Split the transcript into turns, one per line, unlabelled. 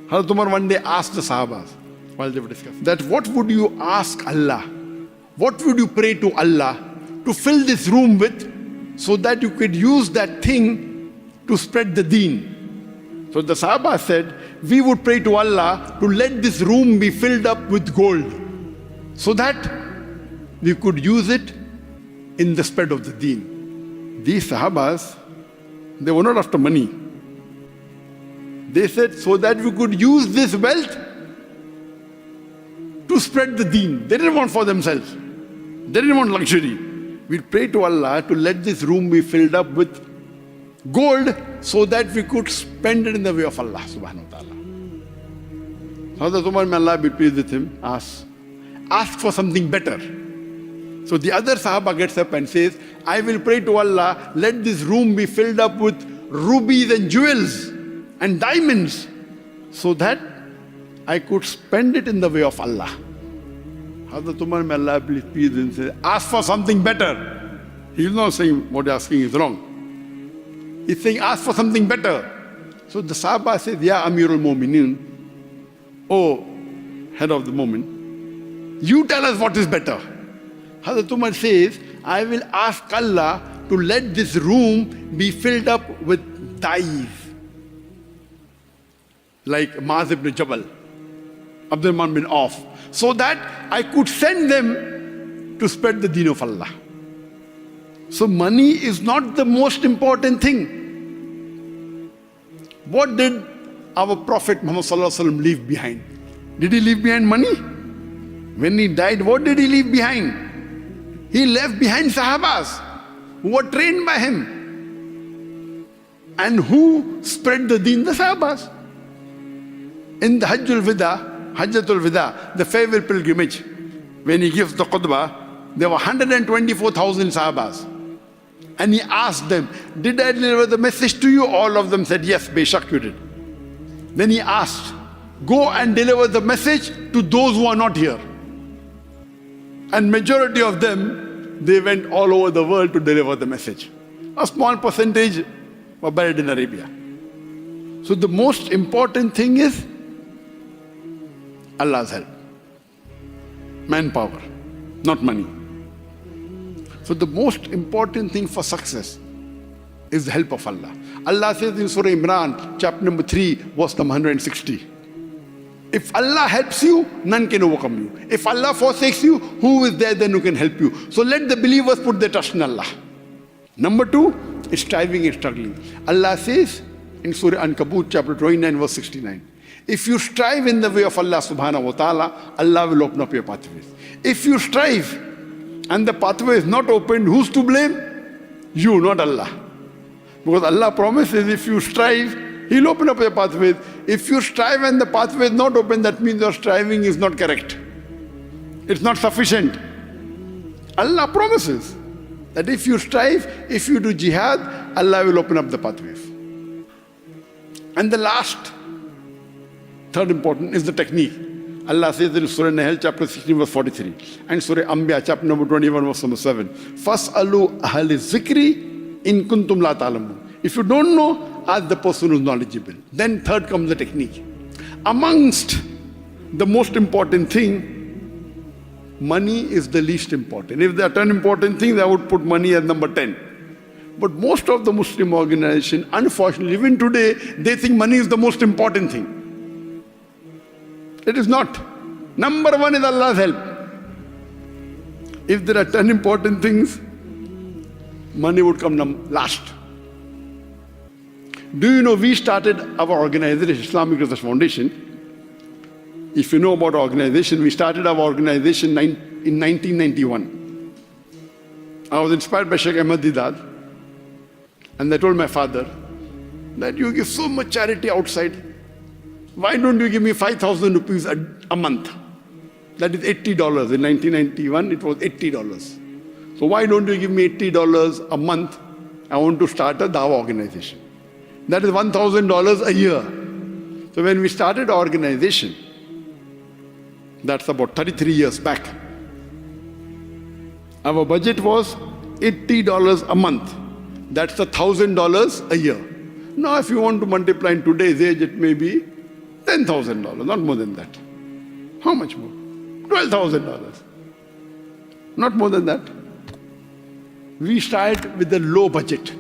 Hazrat Umar one day asked the Sahabas, while they were discussing, that what would you ask Allah? What would you pray to Allah to fill this room with, so that you could use that thing to spread the deen? So the Sahaba said, we would pray to Allah to let this room be filled up with gold, so that we could use it in the spread of the deen. These Sahabas, they were not after money. They said, so that we could use this wealth to spread the deen. They didn't want for themselves. They didn't want luxury. We pray to Allah to let this room be filled up with gold, so that we could spend it in the way of Allah subhanahu wa ta'ala. Hazrat Umar, may Allah be pleased with him, ask for something better. So the other Sahaba gets up and says, I will pray to Allah, let this room be filled up with rubies and jewels and diamonds, so that I could spend it in the way of Allah. Hazrat Umar, may Allah be pleased with him, says, ask for something better. He is not saying what you are asking is wrong. He's saying, ask for something better. So the Sahaba says, Ya Amirul Mu'mineen, oh head of the moment, you tell us what is better. Hazrat Umar says, I will ask Allah to let this room be filled up with dyes, like Maaz ibn Jabal, Abdurrahman bin Auf, so that I could send them to spread the deen of Allah. So money is not the most important thing. What did our Prophet Muhammad Sallallahu Alaihi Wasallam leave behind? Did he leave behind money? When he died, what did he leave behind? He left behind Sahabas who were trained by him. And who spread the deen? The Sahabas. In the Hajjatul Wida, the farewell pilgrimage, when he gives the khutbah, there were 124,000 Sahabas. And he asked them, did I deliver the message to you? All of them said, yes, Beshak you did. Then he asked, go and deliver the message to those who are not here. And majority of them, they went all over the world to deliver the message. A small percentage were buried in Arabia. So the most important thing is Allah's help. Manpower, not money. So the most important thing for success is the help of Allah. Allah says in Surah Imran, chapter number 3, verse number 160. If Allah helps you, none can overcome you. If Allah forsakes you, who is there then who can help you? So let the believers put their trust in Allah. Number 2 is striving and struggling. Allah says in Surah Ankabut, chapter 29, verse 69. If you strive in the way of Allah subhanahu wa ta'ala, Allah will open up your pathways. If you strive and the pathway is not opened, who's to blame? You, not Allah. Because Allah promises if you strive, He'll open up your pathways. If you strive and the pathway is not open, that means your striving is not correct. It's not sufficient. Allah promises that if you strive, if you do jihad, Allah will open up the pathways. And the last, third important, is the technique. Allah says in Surah Nahl, chapter 16, verse 43, and Surah Anbiya, chapter number 21, verse number 7, Fas'alu ahli zikri in kuntum la ta'lamun. If you don't know, ask the person who is knowledgeable. Then third comes the technique. Amongst the most important thing, money is the least important. If there are 10 important things, I would put money as number 10. But most of the Muslim organizations, unfortunately, even today, they think money is the most important thing. It is not. Number 1 is Allah's help. If there are 10 important things, money would come last. Do you know we started our organization, Islamic Research Foundation? If you know about our organization, we started our organization in 1991. I was inspired by Sheikh Ahmad Didat, and I told my father that you give so much charity outside. Why don't you give me 5,000 rupees a month? That is $80. In 1991, it was $80. So why don't you give me $80 a month? I want to start a Dawah organization. That is $1,000 a year. So when we started our organization, that's about 33 years back, our budget was $80 a month. That's $1,000 a year. Now if you want to multiply in today's age, it may be $10,000, not more than that. How much more? $12,000. Not more than that. We started with a low budget.